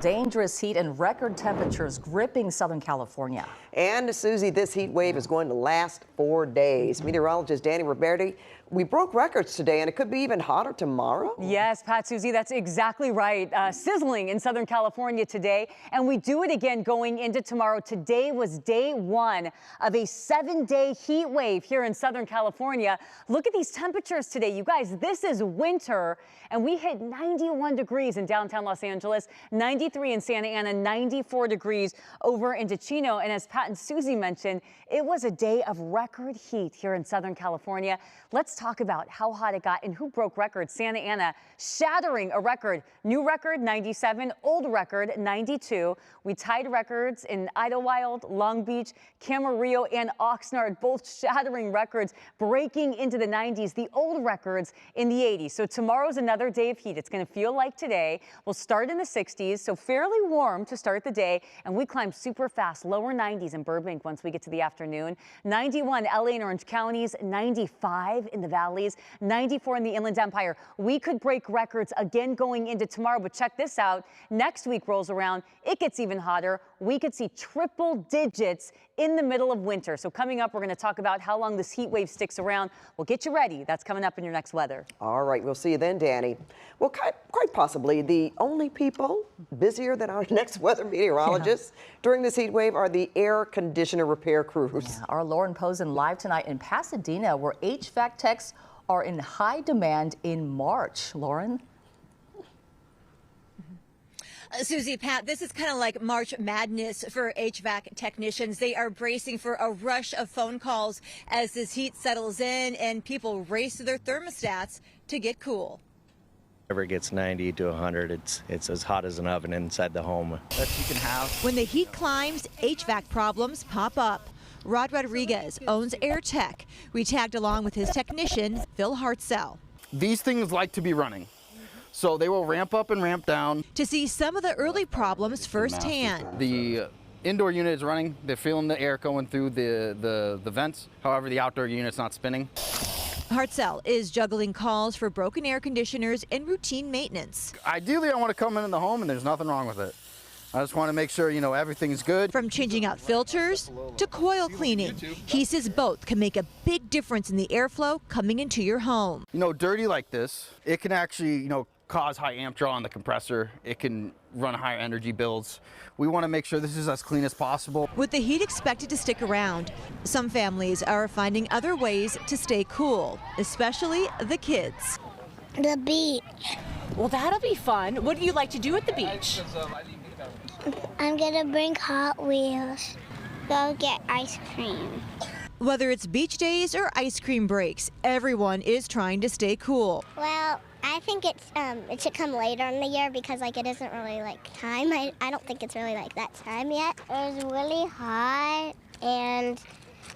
Dangerous heat and record temperatures gripping Southern California. And Susie, this heat wave is going to last 4 days. Meteorologist Danny Roberti, we broke records today, and it could be even hotter tomorrow. Yes, Pat, Susie, that's exactly right. Sizzling in Southern California today, and we do it again going into tomorrow. Today was day one of a 7-day heat wave here in Southern California. Look at these temperatures today, you guys. This is winter, and we hit 91 degrees in downtown Los Angeles, 93 in Santa Ana, 94 degrees over into Chino. And as Pat and Susie mentioned, it was a day of record heat here in Southern California. Let's talk about how hot it got and who broke records. Santa Ana shattering a record. New record 97, old record 92. We tied records in Idlewild, Long Beach, Camarillo, and Oxnard, both shattering records, breaking into the 90s, the old records in the 80s. So tomorrow's another day of heat. It's going to feel like today. We'll start in the 60s, so fairly warm to start the day, and we climb super fast, lower 90s in Burbank once we get to the afternoon. 91 LA and Orange counties, 95 in the valleys, 94 in the Inland Empire. We could break records again going into tomorrow, but check this out. Next week rolls around, it gets even hotter. We could see triple digits in the middle of winter. So coming up, we're going to talk about how long this heat wave sticks around. We'll get you ready. That's coming up in your next weather. All right, we'll see you then, Danny. Well, quite possibly the only people busier than our next weather meteorologists during this heat wave are the air conditioner repair crews. Yeah, our Lauren Pozen live tonight in Pasadena, where HVAC techs are in high demand in March. Lauren? Susie, Pat, this is kind of like March Madness for HVAC technicians. They are bracing for a rush of phone calls as this heat settles in and people race to their thermostats to get cool. Whenever it gets 90 to 100, it's as hot as an oven inside the home that you can have. When the heat climbs, HVAC problems pop up. Rod Rodriguez owns Air Tech. We tagged along with his technician, Phil Hartzell. These things like to be running, so they will ramp up and ramp down. To see some of the early problems firsthand. The indoor unit is running. They're feeling the air going through the vents. However, the outdoor unit's not spinning. Hartzell is juggling calls for broken air conditioners and routine maintenance. Ideally, I want to come in the home and there's nothing wrong with it. I just want to make sure, everything's good. From changing out filters to coil cleaning, he says both can make a big difference in the airflow coming into your home. Dirty like this, it can actually, cause high amp draw on the compressor. It can run higher energy bills. We want to make sure this is as clean as possible. With the heat expected to stick around, some families are finding other ways to stay cool, especially the kids. The beach. Well, that'll be fun. What do you like to do at the beach? I'm gonna bring Hot Wheels. Go get ice cream. Whether it's beach days or ice cream breaks, everyone is trying to stay cool. Well, I think it should come later in the year because it isn't really time. I don't think it's really that time yet. It was really hot and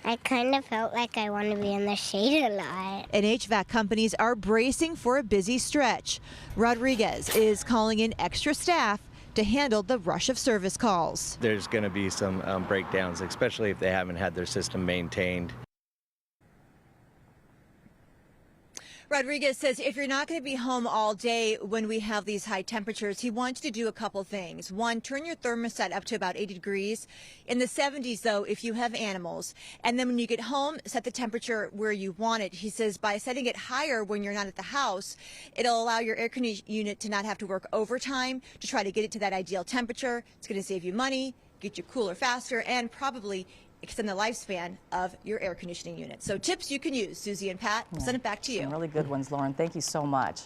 I kind of felt like I want to be in the shade a lot. And HVAC companies are bracing for a busy stretch. Rodriguez is calling in extra staff to handle the rush of service calls. There's going to be some breakdowns, especially if they haven't had their system maintained. Rodriguez says if you're not going to be home all day when we have these high temperatures, he wants you to do a couple things. One, turn your thermostat up to about 80 degrees. In the 70s, though, if you have animals. And then when you get home, set the temperature where you want it. He says by setting it higher when you're not at the house, it'll allow your air conditioning unit to not have to work overtime to try to get it to that ideal temperature. It's going to save you money, get you cooler faster, and probably extend the lifespan of your air conditioning unit. So tips you can use, Susie and Pat. Send it back to you. Some really good ones, Lauren. Thank you so much.